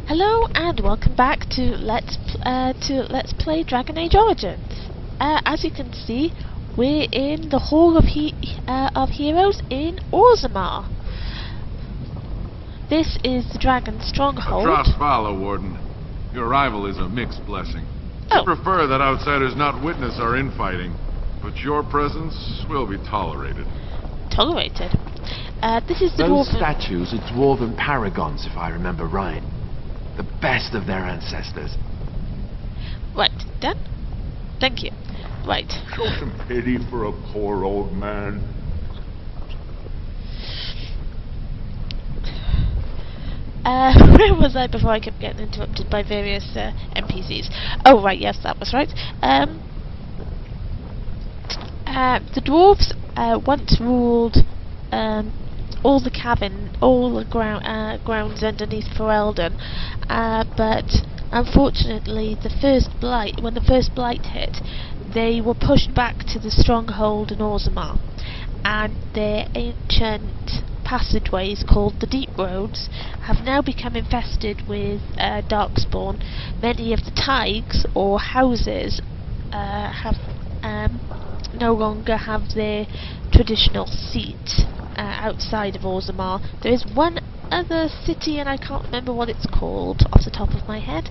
Hello and welcome back to Let's Play Dragon Age Origins. As you can see, we're in the Hall of Heroes in Orzammar. This is the dragon stronghold. Trostvala, Warden. Your arrival is a mixed blessing. I prefer that outsiders not witness our infighting, but your presence will be tolerated. Tolerated? This is the Those dwarven... statues are dwarven paragons, if I remember right. The best of their ancestors. Right, done? Thank you. Right. Show some pity for a poor old man. Where was I before I kept getting interrupted by various NPCs? Oh, right, yes, that was right. The dwarves once ruled all the grounds underneath Ferelden, but unfortunately, when the first blight hit, they were pushed back to the stronghold in Orzammar, and their ancient passageways, called the Deep Roads, have now become infested with darkspawn. Many of the taigs, or houses, no longer have their traditional seat outside of Orzammar. There is one other city, and I can't remember what it's called off the top of my head.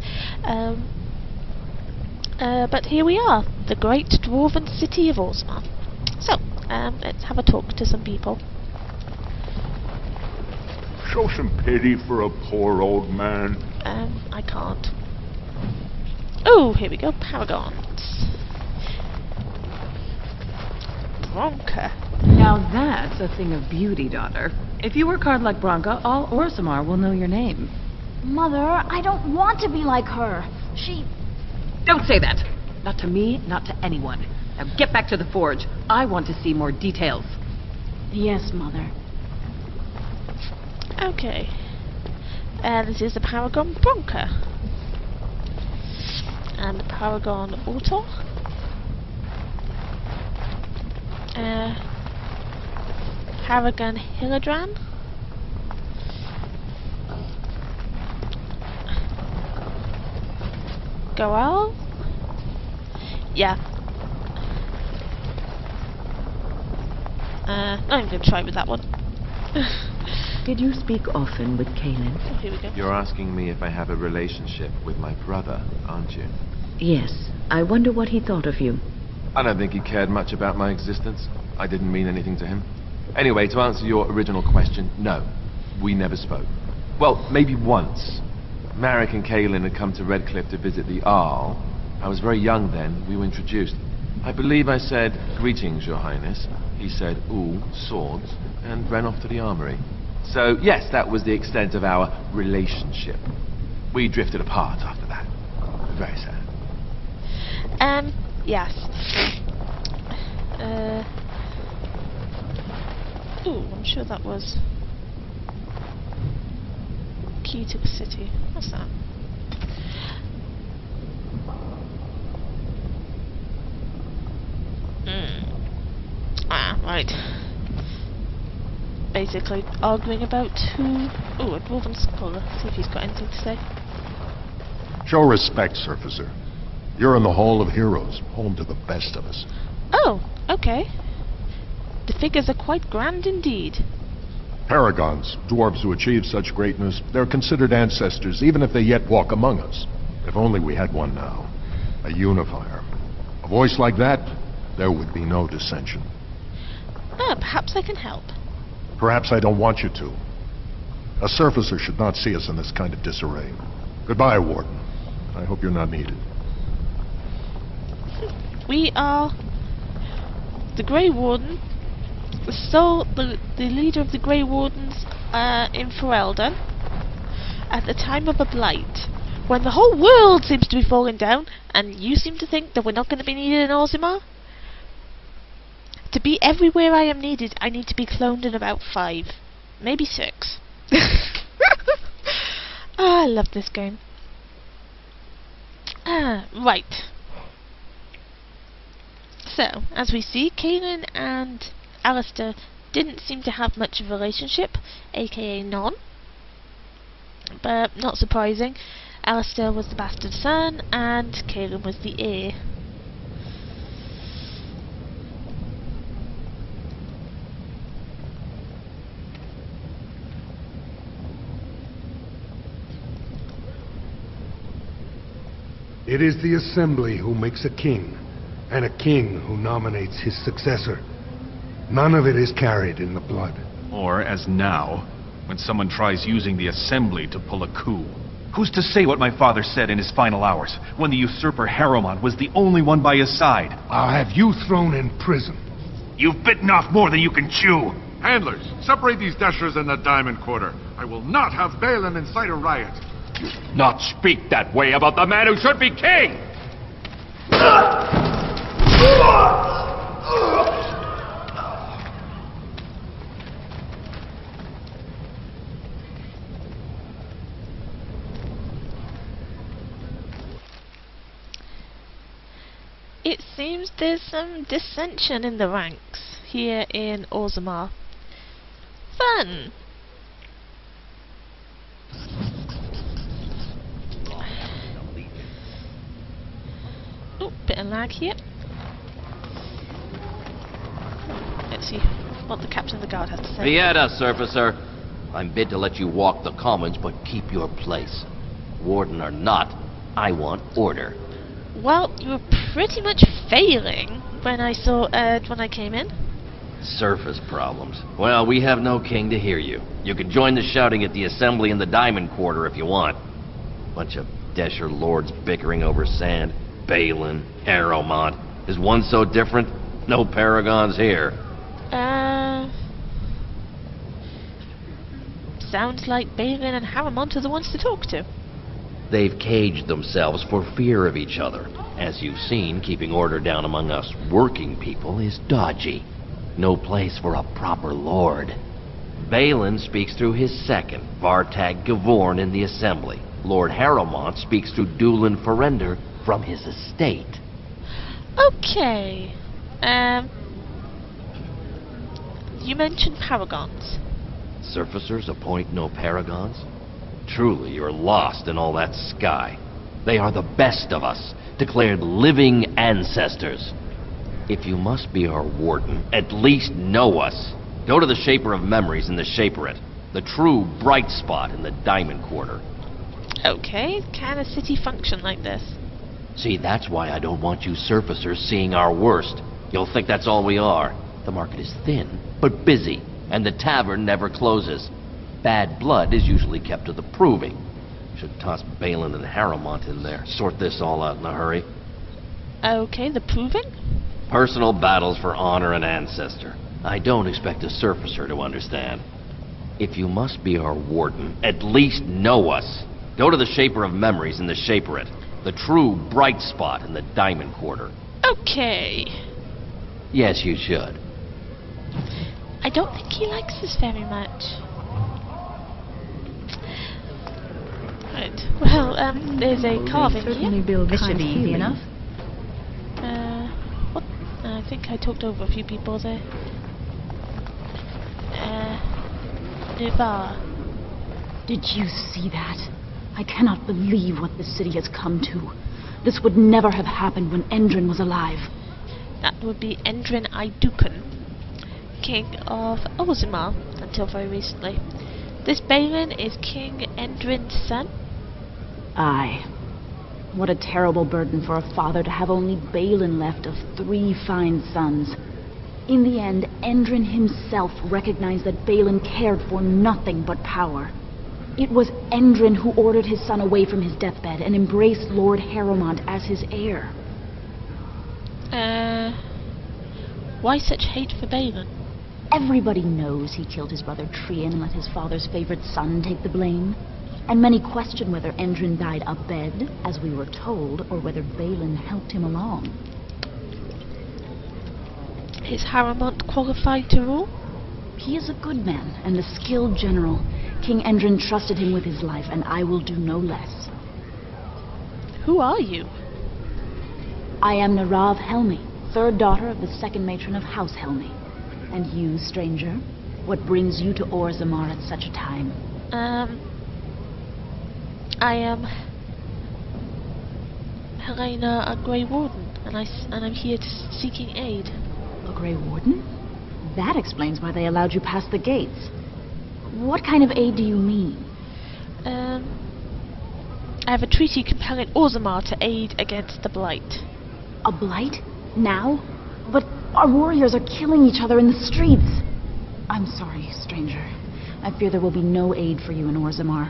But here we are, the great dwarven city of Orzammar. So, let's have a talk to some people. Show some pity for a poor old man. I can't. Oh, here we go, paragons. Bronca. Now that's a thing of beauty, daughter. If you work hard like Bronca, all Orzammar will know your name. Mother, I don't want to be like her. Don't say that! Not to me, not to anyone. Now get back to the forge. I want to see more details. Yes, Mother. Okay. This is the Paragon Bronca. And the Paragon Autor. Paragon Hilladran. Goal. Yeah. Not even going to try with that one. Did you speak often with Kaelin? Oh, here we go. You're asking me if I have a relationship with my brother, aren't you? Yes. I wonder what he thought of you. I don't think he cared much about my existence. I didn't mean anything to him. Anyway, to answer your original question, no. We never spoke. Well, maybe once. Marek and Kaelin had come to Redcliffe to visit the Arl. I was very young then. We were introduced. I believe I said, "Greetings, Your Highness." He said, "Ooh, swords," and ran off to the armory. So, yes, that was the extent of our relationship. We drifted apart after that. Very sad. Yes. Ooh, I'm sure that was key to the city. What's that? Right. Basically arguing about who... Ooh, a dwarven scholar. See if he's got anything to say. Show respect, Surfacer. You're in the Hall of Heroes, home to the best of us. Oh, okay. The figures are quite grand indeed. Paragons, dwarves who achieve such greatness, they're considered ancestors even if they yet walk among us. If only we had one now. A unifier. A voice like that, there would be no dissension. Perhaps I can help. Perhaps I don't want you to. A Surfacer should not see us in this kind of disarray. Goodbye, Warden. I hope you're not needed. We are the Grey Warden, the leader of the Grey Wardens in Ferelden at the time of a blight, when the whole world seems to be falling down, and you seem to think that we're not going to be needed in Orzammar? To be everywhere I am needed, I need to be cloned in about 5, maybe 6. I love this game. Right. So, as we see, Kaelin and Alistair didn't seem to have much of a relationship, aka none. But not surprising, Alistair was the bastard son, and Kaelin was the heir. It is the Assembly who makes a king, and a king who nominates his successor. None of it is carried in the blood. Or, as now, when someone tries using the Assembly to pull a coup. Who's to say what my father said in his final hours, when the usurper Harrowmont was the only one by his side? I'll have you thrown in prison. You've bitten off more than you can chew! Handlers, separate these dashers in the Diamond Quarter. I will not have Balin incite a riot. Not speak that way about the man who should be king! It seems there's some dissension in the ranks here in Orzammar. Fun! Oh, bit of lag here. Let's see what the captain of the guard has to say. Fieta, surfacer. I'm bid to let you walk the commons, but keep your place. Warden or not, I want order. Well, you were pretty much failing when I came in. Surface problems. Well, we have no king to hear you. You can join the shouting at the Assembly in the Diamond Quarter if you want. Bunch of Desher lords bickering over sand. Balin, Harrowmont. Is one so different? No paragons here. Sounds like Balin and Harrowmont are the ones to talk to. They've caged themselves for fear of each other. As you've seen, keeping order down among us working people is dodgy. No place for a proper lord. Balin speaks through his second, Vartag Gavorn, in the Assembly. Lord Harrowmont speaks through Dulin Ferender from his estate. Okay. You mentioned paragons. Surfacers appoint no paragons? Truly, you're lost in all that sky. They are the best of us, declared living ancestors. If you must be our warden, at least know us. Go to the Shaper of Memories in the Shaperate, the true bright spot in the Diamond Quarter. Okay, can a city function like this? See, that's why I don't want you surfacers seeing our worst. You'll think that's all we are. The market is thin, but busy, and the tavern never closes. Bad blood is usually kept to the proving. Should toss Balin and Harrowmont in there. Sort this all out in a hurry. Okay, the proving? Personal battles for honor and ancestor. I don't expect a surfacer to understand. If you must be our warden, at least know us. Go to the Shaper of Memories in the Shaperate, the true bright spot in the Diamond Quarter. Okay. Yes, you should. I don't think he likes us very much. Right. Well, there's a carving here. This should be easy enough. What? I think I talked over a few people there. Nivar. Did you see that? I cannot believe what this city has come to. This would never have happened when Endrin was alive. That would be Endrin Idukun, King of Orzammar, until very recently. This Balin is King Endrin's son? Aye. What a terrible burden for a father to have only Balin left of 3 fine sons. In the end, Endrin himself recognized that Balin cared for nothing but power. It was Endrin who ordered his son away from his deathbed and embraced Lord Harrowmont as his heir. Why such hate for Balin? Everybody knows he killed his brother Trian and let his father's favorite son take the blame. And many question whether Endrin died abed, as we were told, or whether Balin helped him along. Is Harrowmont qualified to rule? He is a good man and a skilled general. King Endrin trusted him with his life, and I will do no less. Who are you? I am Narav Helmi, 3rd daughter of the 2nd matron of House Helmi. And you, stranger? What brings you to Orzammar at such a time? I am Helena, a Grey Warden, and I'm here seeking aid. A Grey Warden? That explains why they allowed you past the gates. What kind of aid do you mean? I have a treaty compelling Orzammar to aid against the Blight. A blight? Now? But our warriors are killing each other in the streets. I'm sorry, stranger. I fear there will be no aid for you in Orzammar.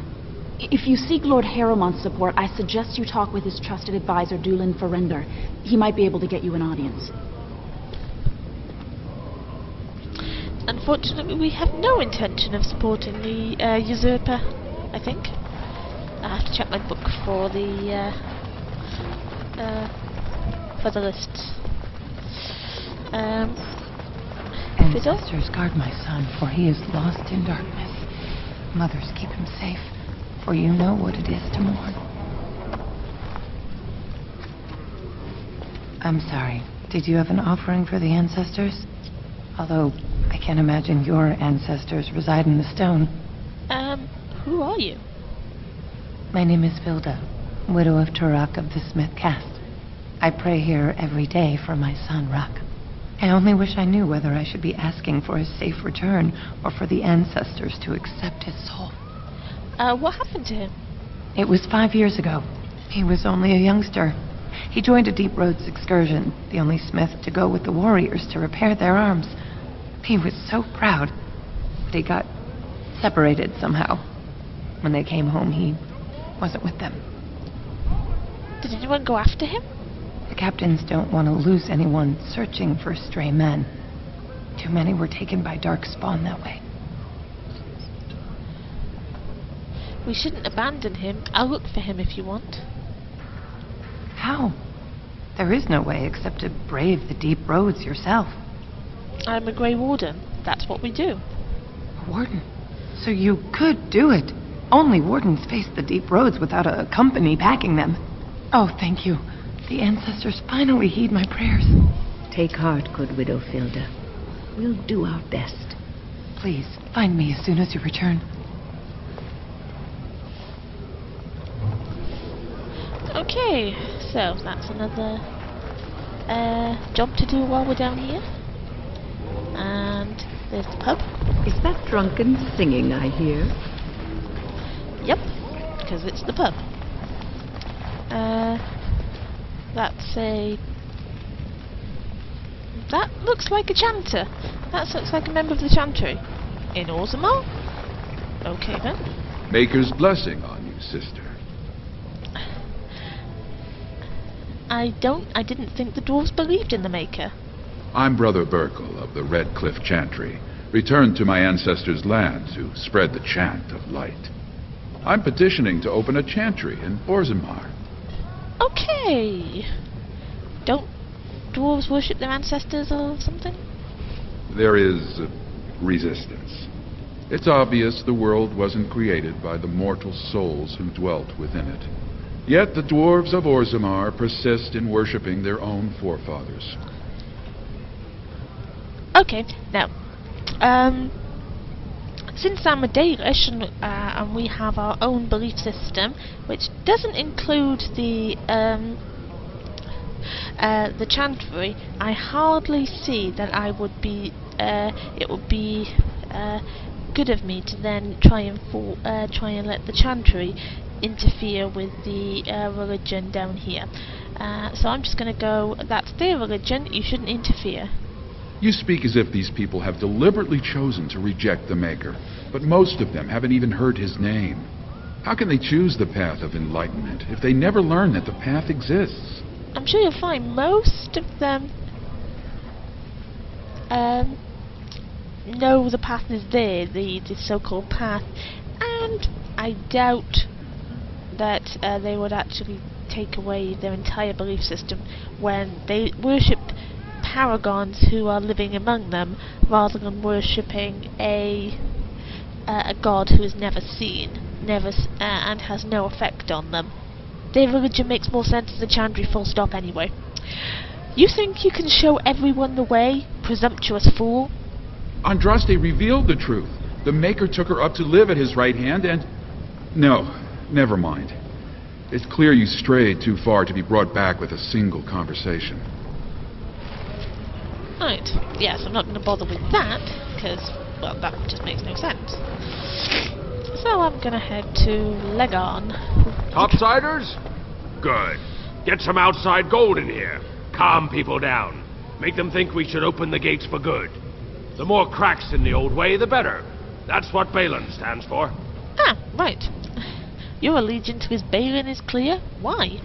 If you seek Lord Harrowmont's support, I suggest you talk with his trusted advisor, Dulin Ferender. He might be able to get you an audience. Unfortunately, we have no intention of supporting the usurper, I think. I have to check my book for the lists. Fiddle? Ancestors, guard my son, for he is lost in darkness. Mothers, keep him safe, for you know what it is to mourn. I'm sorry. Did you have an offering for the ancestors? Although, I can't imagine your ancestors reside in the stone. Who are you? My name is Vilda, widow of Turok of the Smith caste. I pray here every day for my son, Rock. I only wish I knew whether I should be asking for his safe return or for the ancestors to accept his soul. What happened to him? It was 5 years ago. He was only a youngster. He joined a Deep Roads excursion, the only smith to go with the warriors to repair their arms. He was so proud, but he got separated somehow. When they came home, he wasn't with them. Did anyone go after him? The captains don't want to lose anyone searching for stray men. Too many were taken by dark spawn that way. We shouldn't abandon him. I'll look for him if you want. How? There is no way except to brave the deep roads yourself. I'm a Grey Warden. That's what we do. A warden? So you could do it. Only wardens face the deep roads without a company backing them. Oh, thank you. The ancestors finally heed my prayers. Take heart, good Widow Filda. We'll do our best. Please, find me as soon as you return. Okay, so that's another job to do while we're down here. And there's the pub. Is that drunken singing I hear? Yep, because it's the pub. That looks like a chanter. That looks like a member of the chantry. In Orzammar? Okay then. Maker's blessing on you, sister. I didn't think the dwarves believed in the Maker. I'm Brother Burkle of the Red Cliff Chantry, returned to my ancestors' land to spread the chant of light. I'm petitioning to open a chantry in Orzammar. Okay. Don't dwarves worship their ancestors or something? There is resistance. It's obvious the world wasn't created by the mortal souls who dwelt within it. Yet the dwarves of Orzammar persist in worshipping their own forefathers. Okay, now, since I'm a Dalish and we have our own belief system, which doesn't include the chantry, I hardly see that it would be good of me to then try and let the chantry interfere with the religion down here. So I'm just going to go, that's their religion, you shouldn't interfere. You speak as if these people have deliberately chosen to reject the Maker, but most of them haven't even heard his name. How can they choose the path of enlightenment if they never learn that the path exists? I'm sure you'll find most of them know the path is there, the so-called path, and I doubt that they would actually take away their entire belief system when they worship paragons who are living among them, rather than worshipping a god who is never seen, and has no effect on them. Their religion makes more sense as a chantry, full stop, anyway. You think you can show everyone the way, presumptuous fool? Andraste revealed the truth. The Maker took her up to live at his right hand and... No, never mind. It's clear you strayed too far to be brought back with a single conversation. Right. Yes, I'm not going to bother with that, because, well, that just makes no sense. So I'm going to head to Drgaon. Topsiders? Good. Get some outside gold in here. Calm people down. Make them think we should open the gates for good. The more cracks in the old way, the better. That's what Balin stands for. Ah, right. Your allegiance with Balin is clear. Why?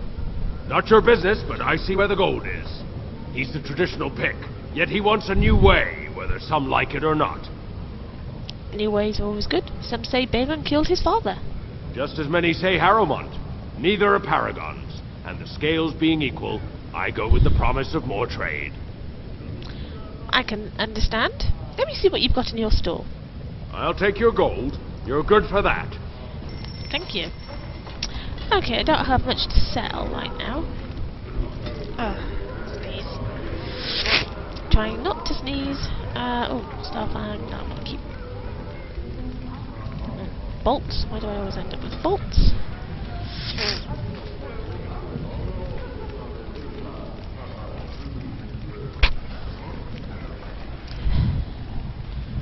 Not your business, but I see where the gold is. He's the traditional pick, yet he wants a new way, whether some like it or not. New ways are always good. Some say Balin killed his father. Just as many say Harrowmont. Neither are paragons, and the scales being equal, I go with the promise of more trade. I can understand. Let me see what you've got in your store. I'll take your gold. You're good for that. Thank you. Okay, I don't have much to sell right now. Sneeze. Trying not to sneeze. Starfang. No, I'm gonna keep. Bolts. Why do I always end up with bolts?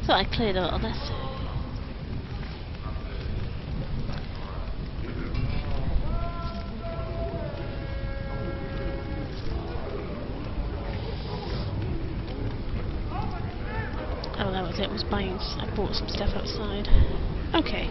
Thought I cleared a lot of this. Oh, that was it. I bought some stuff outside. Okay.